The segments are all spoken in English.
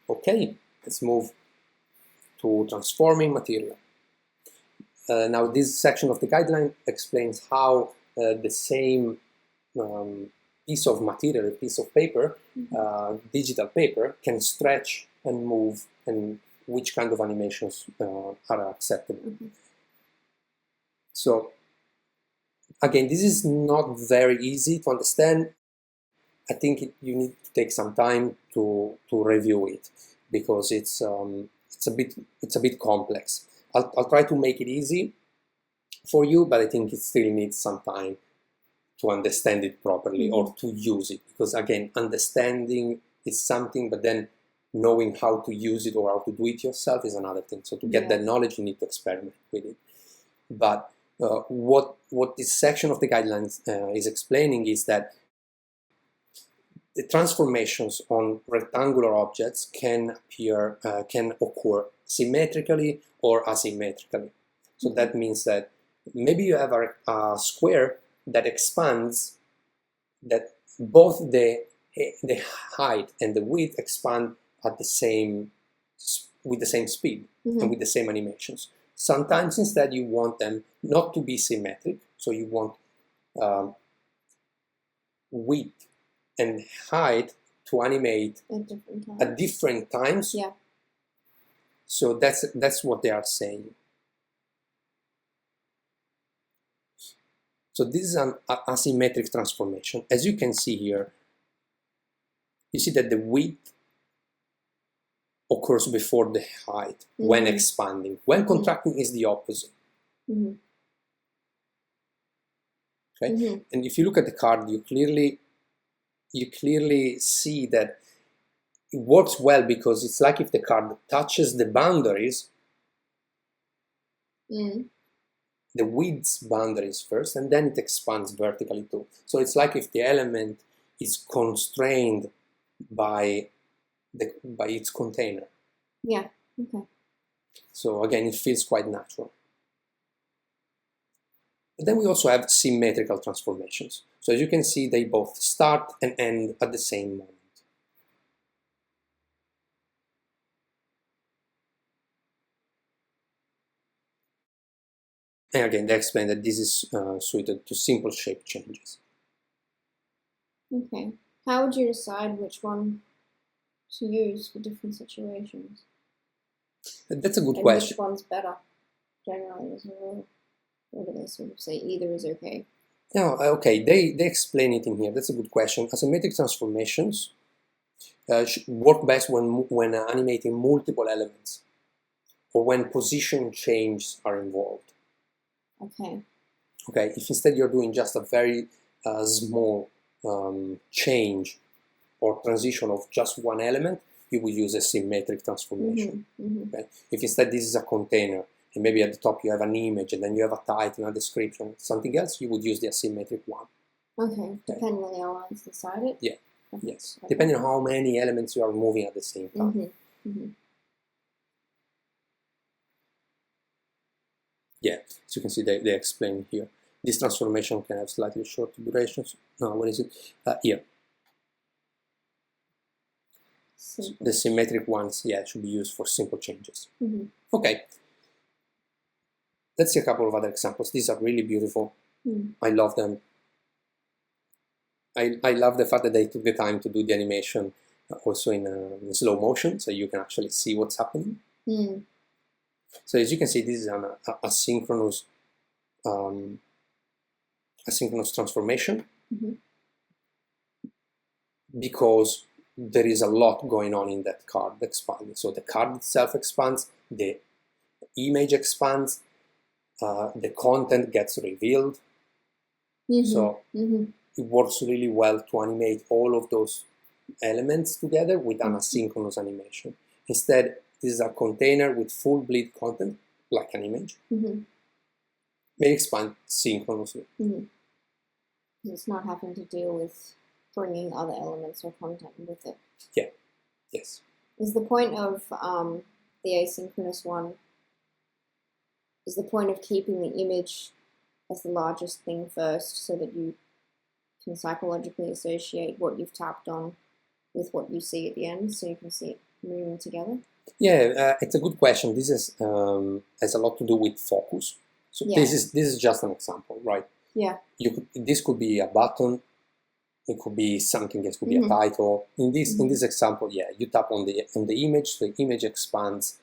Okay, let's move to transforming material. Now this section of the guideline explains how the same piece of material, a piece of paper, digital paper, can stretch and move, and which kind of animations are acceptable. So again, this is not very easy to understand. I think you need to take some time to review it, because it's a bit complex. I'll try to make it easy for you, but I think it still needs some time to understand it properly or to use it, because again, understanding is something, but then knowing how to use it or how to do it yourself is another thing. So to get that knowledge, you need to experiment with it. But what this section of the guidelines is explaining is that the transformations on rectangular objects can occur symmetrically or asymmetrically. So that means that maybe you have a square that expands, that both the height and the width expand at with the same speed and with the same animations. Sometimes instead you want them not to be symmetric, so you want width and height to animate at different times. Yeah. So that's what they are saying. So this is an asymmetric transformation. As you can see here, you see that the width occurs before the height when expanding. When contracting is the opposite. Okay? And if you look at the card, you clearly see that it works well, because it's like if the card touches the boundaries, the width boundaries first, and then it expands vertically too. So it's like if the element is constrained by its container. Yeah. Okay. So again, it feels quite natural. But then we also have symmetrical transformations. So as you can see, they both start and end at the same moment. And again, they explain that this is suited to simple shape changes. Okay. How would you decide which one to use for different situations? That's a good And question. which one's better, generally, as a rule? Or do they sort of say either is okay? No, okay, they explain it in here. That's a good question. Asymmetric transformations work best when animating multiple elements, or when position changes are involved. Okay. Okay, if instead you're doing just a very small change or transition of just one element, you will use a symmetric transformation. Okay? If instead this is a container, and maybe at the top you have an image, and then you have a title and a description, something else, you would use the asymmetric one. Okay, depending on the elements inside it? Yeah, yes. Okay. Depending on how many elements you are moving at the same time. Yeah, as you can see, they explain here. This transformation can have slightly shorter durations. No, what is it? Here. The symmetric ones, yeah, should be used for simple changes. Okay. Let's see a couple of other examples. These are really beautiful. I love them. I love the fact that they took the time to do the animation also in slow motion, so you can actually see what's happening. So as you can see, this is an asynchronous transformation, because there is a lot going on in that card expanding. So the card itself expands, the image expands, the content gets revealed. So it works really well to animate all of those elements together with an asynchronous animation. Instead, this is a container with full bleed content, like an image. May expand synchronously. It's not having to deal with bringing other elements or content with it. Yeah. Yes. Is the point of the asynchronous one, is the point of keeping the image as the largest thing first, so that you can psychologically associate what you've tapped on with what you see at the end, so you can see it moving together? Yeah, it's a good question. This has a lot to do with focus. So Yeah. this is just an example, right? Yeah. This could be a button. It could be something else. Could be a title. In this example, yeah, you tap on the image, the image expands,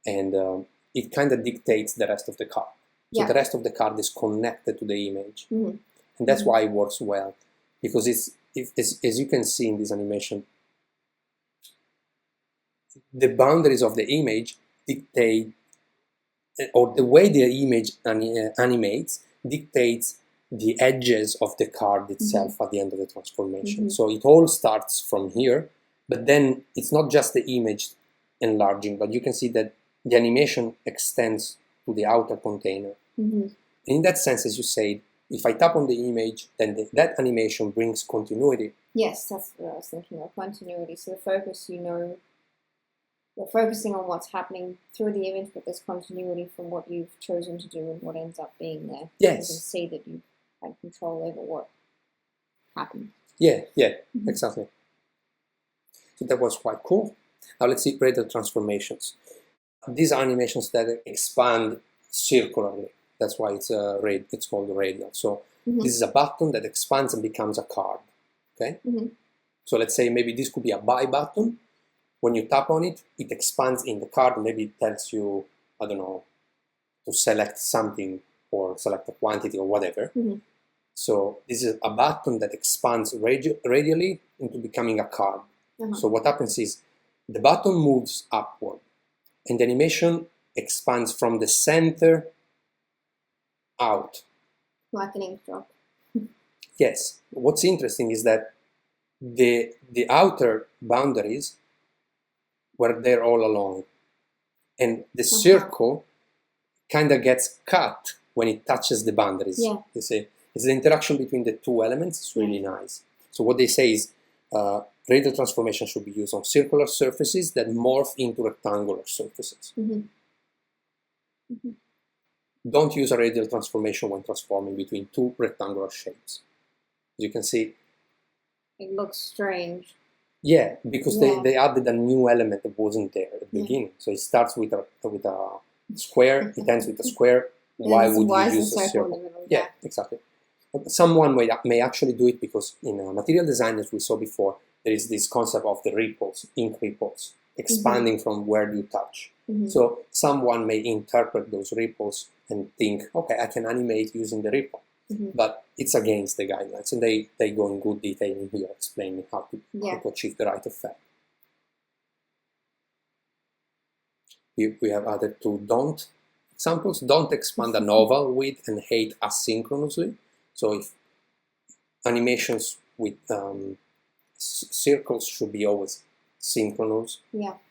and it kind of dictates the rest of the card. So Yeah. the rest of the card is connected to the image, Mm-hmm. and that's why it works well, because as you can see in this animation, the boundaries of the image dictate, or the way the image animates dictates the edges of the card itself at the end of the transformation. So it all starts from here, but then it's not just the image enlarging, but you can see that the animation extends to the outer container. In that sense, as you said, if I tap on the image, then that animation brings continuity. Yes, that's what I was thinking of, continuity. So the focus, you're focusing on what's happening through the image, but there's continuity from what you've chosen to do and what ends up being there. Yes. You can see that you had control over what happened. Yeah, exactly. So that was quite cool. Now let's see radial transformations. These are animations that expand circularly. That's why it's called radial. So this is a button that expands and becomes a card. Okay. So let's say maybe this could be a buy button. When you tap on it, it expands in the card. Maybe it tells you, I don't know, to select something or select a quantity or whatever. So this is a button that expands radially into becoming a card. So what happens is the button moves upward and the animation expands from the center out. Like an ink drop. Yes. What's interesting is that the outer boundaries were there all along, and the circle kind of gets cut when it touches the boundaries. Yeah. You see, it's the interaction between the two elements. It's really nice. So what they say is radial transformation should be used on circular surfaces that morph into rectangular surfaces. Don't use a radial transformation when transforming between two rectangular shapes. As you can see, it looks strange. Yeah, because they added a new element that wasn't there at the beginning. So it starts with a square, it ends with a square. Why would you use a circle? Yeah, exactly. Someone may actually do it because in material design, as we saw before, there is this concept of the ripples, ink ripples, expanding from where you touch. So someone may interpret those ripples and think, okay, I can animate using the ripple. But it's against the guidelines, and they go in good detail in here explaining how to achieve the right effect. We have other two don't examples. Don't expand a novel width and height asynchronously. So if animations with circles should be always synchronous,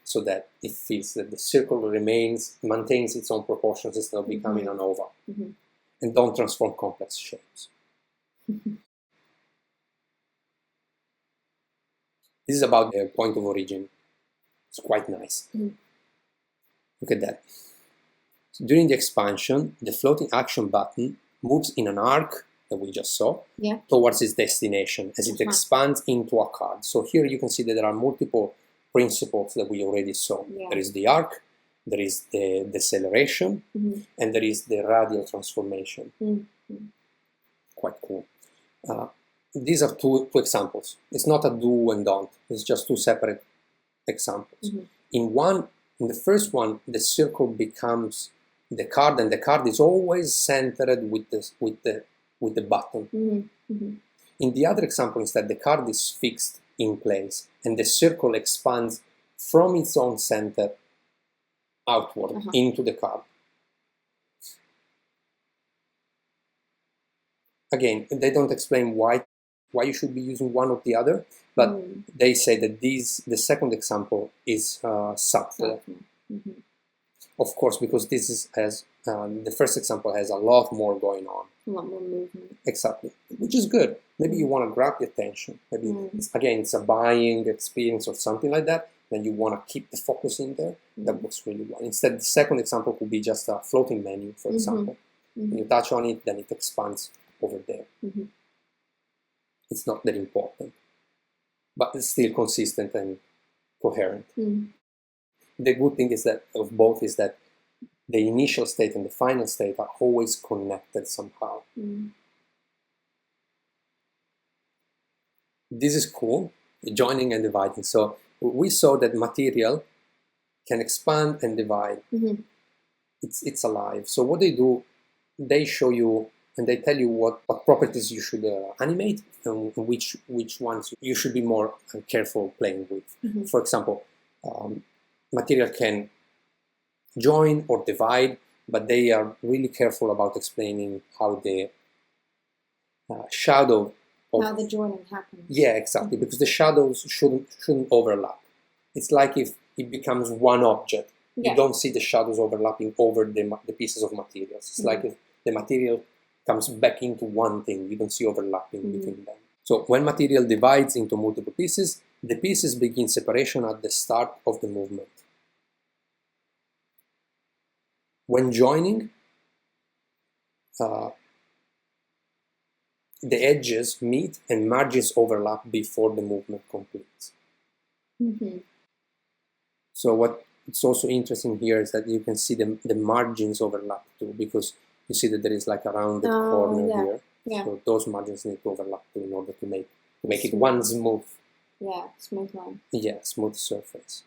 so that it feels that the circle maintains its own proportions instead of becoming an oval. And don't transform complex shapes. This is about the point of origin. It's quite nice. Look at that. So during the expansion, the floating action button moves in an arc that we just saw towards its destination as it expands into a card. So here you can see that there are multiple principles that we already saw. There is the arc, there is the deceleration, and there is the radial transformation. Quite cool. These are two examples. It's not a do and don't. It's just two separate examples. In the first one, the circle becomes the card, and the card is always centered with the button. In the other example, instead, the card is fixed in place, and the circle expands from its own center outward into the card. Again, they don't explain why you should be using one or the other, but they say that the second example is subtle. Of course, because this has the first example has a lot more going on. A lot more movement. Exactly, which is good. Maybe you want to grab the attention. Maybe it's a buying experience or something like that. Then you want to keep the focus in there. That works really well. Instead, the second example could be just a floating menu, for example. When you touch on it, then it expands over there. It's not that important, but it's still consistent and coherent. the good thing is that of both is that the initial state and the final state are always connected somehow. This is cool, joining and dividing. So we saw that material can expand and divide. It's alive. So what they do, they show you and they tell you what properties you should animate and which ones you should be more careful playing with. For example, material can join or divide, but they are really careful about explaining how the shadow how the joining happens. Yeah, exactly, because the shadows shouldn't overlap. It's like if it becomes one object, you don't see the shadows overlapping over the pieces of materials. It's like if the material comes back into one thing, you don't see overlapping between them. So when material divides into multiple pieces, the pieces begin separation at the start of the movement. When joining, the edges meet and margins overlap before the movement completes. So what it's also interesting here is that you can see the margins overlap too, because you see that there is like a rounded corner here. So those margins need to overlap too in order to make it one smooth. Smooth line. Yeah, smooth surface.